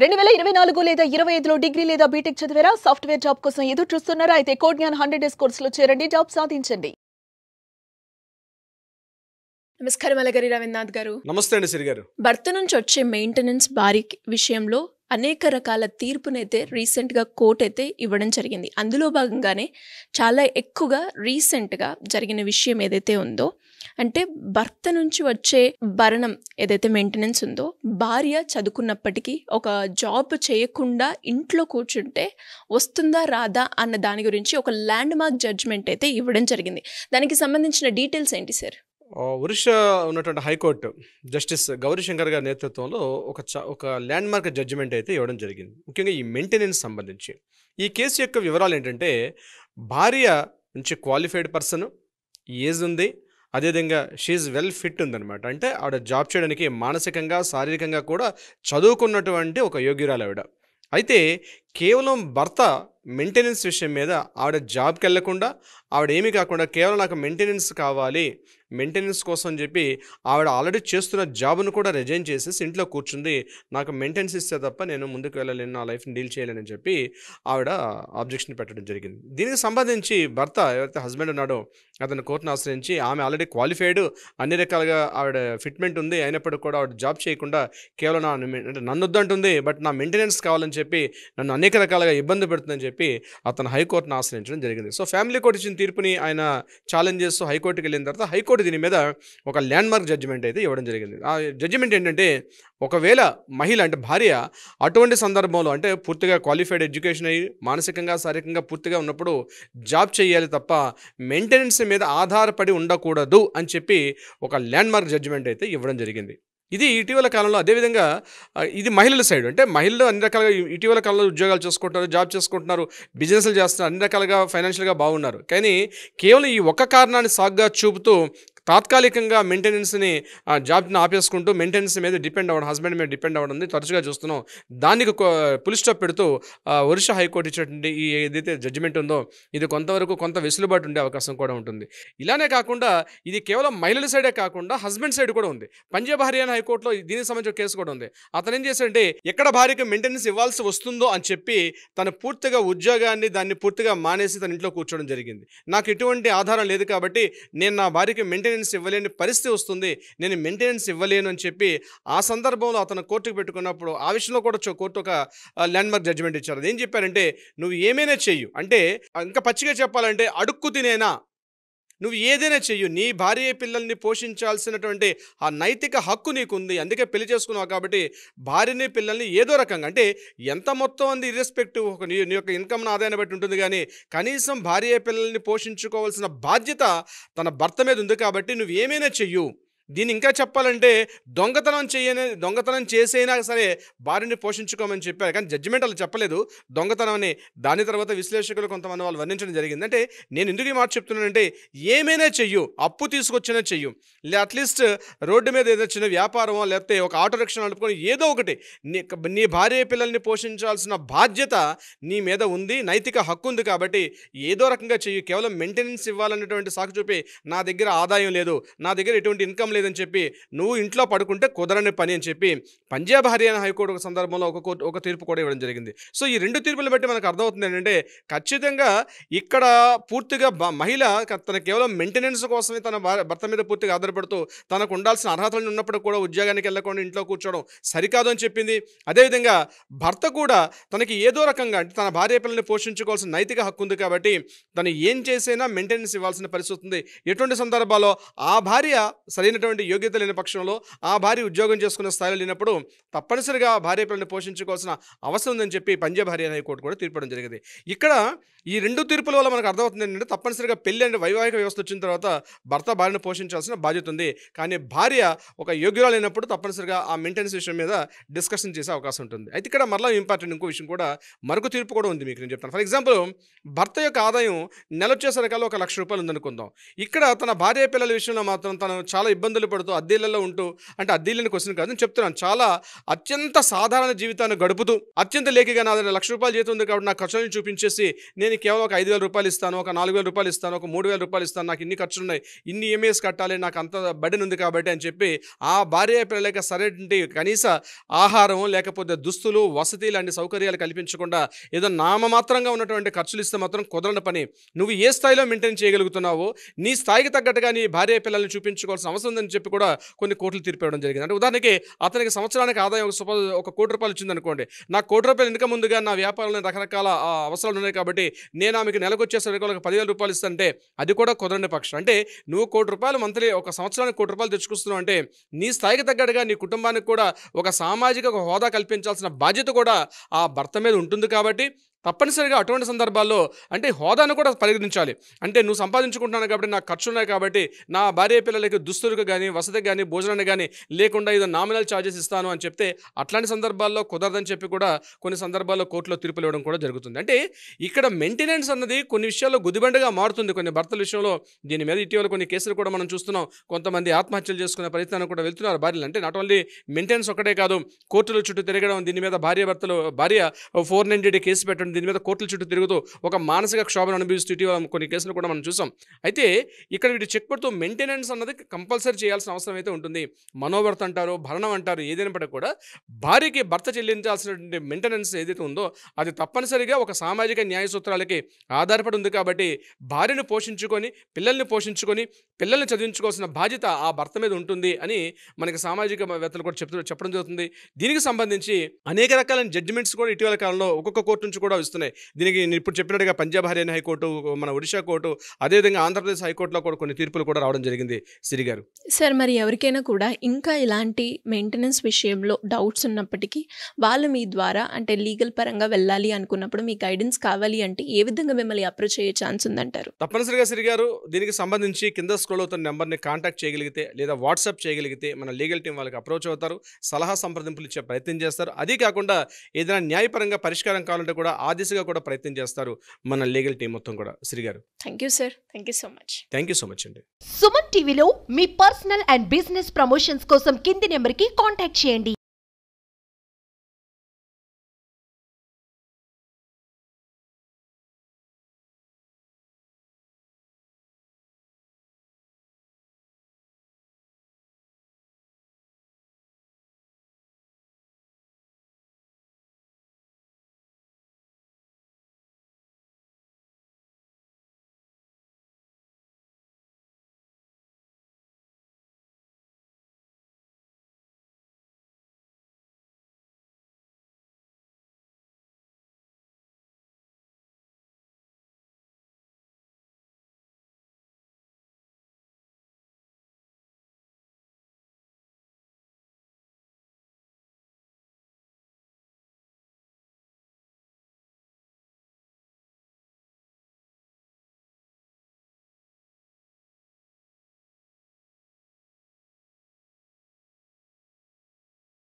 2024 లేదా 25లో డిగ్రీ లేదా బీటెక్ చదివారా? సాఫ్ట్‌వేర్ జాబ్ కోసం ఎదురు చూస్తున్నారా? అయితే కోడ్ జ్ఞాన్ 100 డేస్ కోర్సులో చేరండి, జాబ్ సాధించండి. నమస్కారం అలగరి రవీంద్రనాథ్ గారు. నమస్తే అండి సిరి గారు. భర్త నుంచి వచ్చే మెయింటెనెన్స్ భారీ విషయంలో అనేక రకాల తీర్పునైతే రీసెంట్గా కోర్టు అయితే ఇవ్వడం జరిగింది. అందులో భాగంగానే చాలా ఎక్కువగా రీసెంట్గా జరిగిన విషయం ఏదైతే ఉందో, అంటే భర్త నుంచి వచ్చే భరణం ఏదైతే మెయింటెనెన్స్ ఉందో, భార్య చదువుకున్నప్పటికీ ఒక జాబ్ చేయకుండా ఇంట్లో కూర్చుంటే వస్తుందా రాదా అన్న దాని గురించి ఒక ల్యాండ్ మార్క్ జడ్జ్మెంట్ అయితే ఇవ్వడం జరిగింది. దానికి సంబంధించిన డీటెయిల్స్ ఏంటి సార్? ఒరిస్సా ఉన్నటువంటి హైకోర్టు జస్టిస్ గౌరీశంకర్ గారి నేతృత్వంలో ఒక ల్యాండ్ మార్క్ జడ్జిమెంట్ అయితే ఇవ్వడం జరిగింది, ముఖ్యంగా ఈ మెయింటెనెన్స్ సంబంధించి. ఈ కేసు యొక్క వివరాలు ఏంటంటే, భార్య మంచి క్వాలిఫైడ్ పర్సన్, ఏజ్ ఉంది, అదేవిధంగా షీఈ్ వెల్ ఫిట్ ఉందన్నమాట. అంటే ఆవిడ జాబ్ చేయడానికి మానసికంగా శారీరకంగా కూడా చదువుకున్నటువంటి ఒక యోగ్యురాలు ఆవిడ. అయితే కేవలం భర్త మెయింటెనెన్స్ విషయం మీద ఆవిడ జాబ్కి వెళ్లకుండా, ఆవిడ ఏమీ కాకుండా కేవలం నాకు మెయింటెనెన్స్ కావాలి, మెయింటెనెన్స్ కోసం అని చెప్పి ఆవిడ ఆల్రెడీ చేస్తున్న జాబ్ను కూడా రిజైన్ చేసేసి ఇంట్లో కూర్చుంది. నాకు మెయింటెనెన్స్ ఇస్తే తప్ప నేను ముందుకు వెళ్ళలేను, నా లైఫ్ని డీల్ చేయలేనని చెప్పి ఆవిడ ఆబ్జెక్షన్ పెట్టడం జరిగింది. దీనికి సంబంధించి భర్త ఎవరైతే హస్బెండ్ ఉన్నాడో అతను కోర్టును ఆశ్రయించి, ఆమె ఆల్రెడీ క్వాలిఫైడ్, అన్ని రకాలుగా ఆవిడ ఫిట్మెంట్ ఉంది, అయినప్పటికీ కూడా ఆవిడ జాబ్ చేయకుండా కేవలం నన్ను వద్దంటుంది, బట్ నా మెయింటెనెన్స్ కావాలని చెప్పి నన్ను అనేక రకాలుగా ఇబ్బంది పెడుతుందని చెప్పి అతను హైకోర్టును ఆశ్రయించడం జరిగింది. సో ఫ్యామిలీ కోర్టు ఇచ్చిన తీర్పుని ఆయన ఛాలెంజ్ చేస్తూ హైకోర్టుకి వెళ్ళిన తర్వాత హైకోర్టు దీని మీద ఒక ల్యాండ్ మార్క్ జడ్జిమెంట్ అయితే ఇవ్వడం జరిగింది. ఆ జడ్జిమెంట్ ఏంటంటే, ఒకవేళ మహిళ అంటే భార్య అటువంటి సందర్భంలో, అంటే పూర్తిగా క్వాలిఫైడ్ ఎడ్యుకేషన్ అయ్యి మానసికంగా శారీరకంగా పూర్తిగా ఉన్నప్పుడు జాబ్ చేయాలి తప్ప మెయింటెనెన్స్ మీద ఆధారపడి ఉండకూడదు అని చెప్పి ఒక ల్యాండ్ మార్క్ జడ్జిమెంట్ అయితే ఇవ్వడం జరిగింది. ఇది ఇటీవల కాలంలో, అదేవిధంగా ఇది మహిళల సైడ్, అంటే మహిళలు అన్ని రకాలుగా ఇటీవల కాలంలో ఉద్యోగాలు చేసుకుంటున్నారు, జాబ్ చేసుకుంటున్నారు, బిజినెస్లు చేస్తున్నారు, అన్ని రకాలుగా ఫైనాన్షియల్గా బాగున్నారు. కానీ కేవలం ఈ ఒక్క కారణాన్ని సాగ్గా చూపుతూ తాత్కాలికంగా మెయింటెనెన్స్ని, జాబ్ని ఆపేసుకుంటూ మెయింటెనెన్స్ మీద డిపెండ్ అవ్వడం, హస్బెండ్ మీద డిపెండ్ అవ్వడం తరచుగా చూస్తున్నాం. దానికి పులి స్టాప్ పెడుతూ ఒరిస్సా హైకోర్టు ఇచ్చినటువంటి ఈ ఏదైతే జడ్జిమెంట్ ఉందో, ఇది కొంత వెసులుబాటు ఉండే అవకాశం కూడా ఉంటుంది. ఇలానే కాకుండా ఇది కేవలం మహిళల సైడే కాకుండా హస్బెండ్ సైడ్ కూడా ఉంది. పంజాబ్ హర్యానా హైకోర్టులో దీనికి సంబంధించిన కేసు కూడా ఉంది. అతను ఏం చేశాడంటే, ఎక్కడ భార్యకు మెయింటెనెన్స్ ఇవ్వాల్సి వస్తుందో అని చెప్పి తను పూర్తిగా ఉద్యోగాన్ని దాన్ని పూర్తిగా మానేసి తన ఇంట్లో కూర్చోవడం జరిగింది. నాకు ఎటువంటి ఆధారం లేదు కాబట్టి నేను నా భార్యకి మెయింటెనెన్స్ ఇవ్వలేని పరిస్థితి వస్తుంది, నేను మెయింటెనెన్స్ ఇవ్వలేను అని చెప్పి ఆ సందర్భంలో అతను కోర్టుకు పెట్టుకున్నప్పుడు ఆ విషయంలో కూడా కోర్టు ఒక ల్యాండ్ మార్క్ జడ్జిమెంట్ ఇచ్చారు. అదేం చెప్పారంటే, నువ్వు ఏమైనా చెయ్యు, అంటే ఇంకా పచ్చిగా చెప్పాలంటే అడుక్కు తినేనా, నువ్వు ఏదైనా చెయ్యు, నీ భార్య పిల్లల్ని పోషించాల్సినటువంటి ఆ నైతిక హక్కు నీకుంది, అందుకే పెళ్లి చేసుకున్నావు కాబట్టి భార్యని పిల్లల్ని ఏదో రకంగా, అంటే ఎంత మొత్తం అంది ఇర్రెస్పెక్టివ్, నీ యొక్క ఇన్కమ్ను ఆదాయాన్ని బట్టి ఉంటుంది, కానీ కనీసం భార్య పిల్లల్ని పోషించుకోవాల్సిన బాధ్యత తన భర్త మీద ఉంది కాబట్టి నువ్వు ఏమైనా చెయ్యు. దీన్ని ఇంకా చెప్పాలంటే దొంగతనం చేసైనా సరే భార్యని పోషించుకోమని చెప్పారు. కానీ జడ్జిమెంట్ అలా చెప్పలేదు దొంగతనం అని. దాని తర్వాత విశ్లేషకులు కొంతమంది వాళ్ళు వర్ణించడం జరిగింది. అంటే నేను ఎందుకు ఈ మాట చెప్తున్నానంటే, ఏమైనా చెయ్యు, అప్పు తీసుకొచ్చినా చెయ్యు, అట్లీస్ట్ రోడ్డు మీద ఏదో చిన్న వ్యాపారమో లేకపోతే ఒక ఆటో రిక్షా నడుపుకొని ఏదో ఒకటి, నీ భార్య పిల్లల్ని పోషించాల్సిన బాధ్యత నీ మీద ఉంది, నైతిక హక్కు ఉంది కాబట్టి ఏదో రకంగా చెయ్యు. కేవలం మెయింటెనెన్స్ ఇవ్వాలన్నటువంటి సాకు చూపి నా దగ్గర ఆదాయం లేదు, నా దగ్గర ఎటువంటి ఇన్కమ్ లేదని చెప్పి నువ్వు ఇంట్లో పడుకుంటే కుదరని పని అని చెప్పి పంజాబ్ హర్యానా హైకోర్టు ఒక సందర్భంలో ఒక తీర్పు కూడా ఇవ్వడం జరిగింది. సో ఈ రెండు తీర్పులు బట్టి మనకు అర్థమవుతుంది ఏంటంటే, ఖచ్చితంగా ఇక్కడ పూర్తిగా మహిళ తన కేవలం మెయింటెనెన్స్ కోసమే తన భర్త మీద పూర్తిగా ఆధారపడుతూ తనకు ఉండాల్సిన అర్హతలు ఉన్నప్పుడు కూడా ఉద్యోగానికి వెళ్ళకుండా ఇంట్లో కూర్చోవడం సరికాదు అని చెప్పింది. అదేవిధంగా భర్త కూడా తనకి ఏదో రకంగా, అంటే తన భార్య పిల్లల్ని పోషించుకోవాల్సిన నైతిక హక్కు ఉంది కాబట్టి తను ఏం చేసైనా మెయింటెనెన్స్ ఇవ్వాల్సిన పరిస్థితి ఉంది. ఎటువంటి సందర్భాల్లో ఆ భార్య సరైనటువంటి యోగ్యత లేని పక్షంలో, ఆ భార్య ఉద్యోగం చేసుకునే స్థాయిలో లేనప్పుడు తప్పనిసరిగా భార్య పిల్లల్ని పోషించుకోవాల్సిన అవసరం ఉందని చెప్పి పంజాబ్ హర్యానా హైకోర్టు కూడా తీర్పడం జరిగింది. ఇక్కడ ఈ రెండు తీర్పుల వల్ల మనకు అర్థమవుతుంది ఏంటంటే, తప్పనిసరిగా పెళ్లి అంటే వైవాహిక వ్యవస్థ వచ్చిన తర్వాత భర్త భార్యను పోషించాల్సిన బాధ్యత ఉంది. కానీ భార్య ఒక యోగ్యురాలు అయినప్పుడు తప్పనిసరిగా ఆ మెయింటెనెన్స్ విషయం మీద డిస్కషన్ చేసే అవకాశం ఉంటుంది. అయితే ఇక్కడ మరలా ఇంపార్టెంట్ ఇంకో విషయం కూడా, మరొక తీర్పు కూడా ఉంది, మీకు నేను చెప్తాను. ఫర్ ఎగ్జాంపుల్, భర్త యొక్క ఆదాయం నెల వచ్చేసరికల్లా 1,00,000 రూపాయలు ఉందనుకుందాం. ఇక్కడ తన భార్య పిల్లల విషయంలో మాత్రం తను చాలా ఇబ్బందులు ఇబ్బందులు పడుతూ అద్దెలలో ఉంటూ, అంటే అద్దెలని క్వశ్చన్ కాదు నేను చెప్తున్నాను, చాలా అత్యంత సాధారణ జీవితాన్ని గడుపుతూ అత్యంత లేఖిగా నా దగ్గర ₹1,00,000 జీతం ఉంది కాబట్టి నా ఖర్చులను చూపించేసి నేను కేవలం ఒక ₹5,000 ఇస్తాను, ఒక ₹4,000 ఇస్తాను, ఒక ₹3,000 ఇస్తాను, నాకు ఇన్ని ఖర్చులున్నాయి, ఇన్ని ఈఎంఐస్ కట్టాలి, నాకు అంత బర్డెన్ ఉంది కాబట్టి అని చెప్పి ఆ భార్య పిల్లలకి సరైన కనీస ఆహారం లేకపోతే దుస్తులు వసతి లాంటి సౌకర్యాలు కల్పించకుండా ఏదో నామమాత్రంగా ఉన్నటువంటి ఖర్చులు ఇస్తే మాత్రం కుదరని పని. నువ్వు ఏ స్థాయిలో మెయింటైన్ చేయగలుగుతున్నావో నీ స్థాయికి తగ్గట్టుగా నీ భార్య పిల్లల్ని చూపించుకోవాల్సిన అవసరం ఉందని చెప్పి కూడా కొన్ని కోట్లు తీర్పు ఇవ్వడం జరిగింది. అంటే ఉదాహరణకి అతనికి సంవత్సరానికి ఆదాయం ఒక ₹1,00,00,000 వచ్చిందనుకోండి, నాకు ₹1,00,00,000 ఇన్కమ్ ముందుగా నా వ్యాపారంలో రకరకాల అవసరాలు ఉన్నాయి కాబట్టి నేను ఆమెకు నెలకు వచ్చేసరికి ఒక ₹10,000 ఇస్తానంటే అది కూడా కుదరని పక్షం. అంటే నువ్వు ₹1,00,00,000 మంత్లీ ఒక సంవత్సరానికి ₹1,00,00,000 తెచ్చుకొస్తున్నావు అంటే నీ స్థాయికి తగ్గట్టుగా నీ కుటుంబానికి కూడా ఒక సామాజిక హోదా కల్పించాల్సిన బాధ్యత కూడా ఆ భర్త మీద ఉంటుంది కాబట్టి తప్పనిసరిగా అటువంటి సందర్భాల్లో అంటే హోదాను కూడా పరిగణించాలి. అంటే నువ్వు సంపాదించుకుంటున్నాను కాబట్టి నాకు ఖర్చులు ఉన్నాయి కాబట్టి నా భార్య పిల్లలకి దుస్తులకు కానీ వసతికి కానీ భోజనాన్ని కానీ లేకుండా ఏదో నామినల్ ఛార్జెస్ ఇస్తాను అని చెప్తే అట్లాంటి సందర్భాల్లో కుదరదని చెప్పి కూడా కొన్ని సందర్భాల్లో కోర్టులో తీర్పులు ఇవ్వడం కూడా జరుగుతుంది. అంటే ఇక్కడ మెయింటెనెన్స్ అన్నది కొన్ని విషయాల్లో గుదిబండగా మారుతుంది కొన్ని భర్తల విషయంలో. దీని మీద ఇటీవల కొన్ని కేసులు కూడా మనం చూస్తున్నాం. కొంతమంది ఆత్మహత్యలు చేసుకునే ప్రయత్నాన్ని కూడా వెళ్తున్నారు భార్యలు. అంటే నాట్ ఓన్లీ మెయింటెనెన్స్ ఒకటే కాదు, కోర్టుల చుట్టూ తిరగడం, దీని మీద భార్య 490 కేసు పెట్టడం, దీని మీద కోర్టుల చుట్టూ తిరుగుతూ ఒక మానసిక క్షోభను అనుభవిస్తూ ఇటీవల కొన్ని కేసులు కూడా మనం చూసాం. అయితే ఇక్కడ వీటి చెక్ పెడుతూ మెయింటెనెన్స్ అన్నది కంపల్సరీ చేయాల్సిన అవసరం అయితే ఉంటుంది. మనోవర్త అంటారు, భరణం అంటారు, ఏదైనప్పటికీ కూడా భార్యకి భర్త చెల్లించాల్సినటువంటి మెయింటెనెన్స్ ఏదైతే ఉందో అది తప్పనిసరిగా ఒక సామాజిక న్యాయ సూత్రాలకి ఆధారపడి ఉంది. కాబట్టి భార్యను పోషించుకొని పిల్లల్ని పోషించుకొని పిల్లల్ని చదివించుకోవాల్సిన బాధ్యత ఆ భర్త మీద ఉంటుంది అని మనకి సామాజిక వేత్తలు కూడా చెప్పడం జరుగుతుంది. దీనికి సంబంధించి అనేక రకాలైన జడ్జిమెంట్స్ కూడా ఇటీవల కాలంలో ఒక్కొక్క కోర్టు నుంచి కూడా వస్తున్నాయి. దీనికి నేను ఇప్పుడు చెప్పినట్టుగా పంజాబ్ హర్యానా హైకోర్టు, మన ఒడిషా కోర్టు, అదేవిధంగా ఆంధ్రప్రదేశ్ హైకోర్టులో కూడా కొన్ని తీర్పులు కూడా రావడం జరిగింది. సిరి గారు సార్, మరి ఎవరికైనా కూడా ఇంకా ఇలాంటి మెయింటెనెన్స్ విషయంలో డౌట్స్ ఉన్నప్పటికీ వాళ్ళు మీ ద్వారా అంటే లీగల్ పరంగా వెళ్ళాలి అనుకున్నప్పుడు మీ గైడెన్స్ కావాలి అంటే ఏ విధంగా మిమ్మల్ని అప్రోచ్ అయ్యే ఛాన్స్ ఉందంటారు? తప్పనిసరిగా సిరి గారు దీనికి సంబంధించి కింద స్క్రోల్ అవుతున్న నెంబర్ని కాంటాక్ట్ చేయగలిగితే లేదా వాట్సాప్ చేయగలిగితే మన లీగల్ టీం వాళ్ళకి అప్రోచ్ అవుతారు, సలహా సంప్రదింపులు ఇచ్చే ప్రయత్నం చేస్తారు. అదే కాకుండా ఏదైనా న్యాయపరంగా పరిష్కారం కావాలంటే కూడా ఆ దిశగా కూడా ప్రయత్నం చేస్తారు మన లీగల్ టీం మొత్తం కూడా. శ్రీ గారు thank you sir, thank you so much. Thank you so much అండి. సుమన్ టీవీలో మీ పర్సనల్ అండ్ బిజినెస్ ప్రమోషన్స్ కోసం కింది నెంబర్కి కాంటాక్ట్ చేయండి.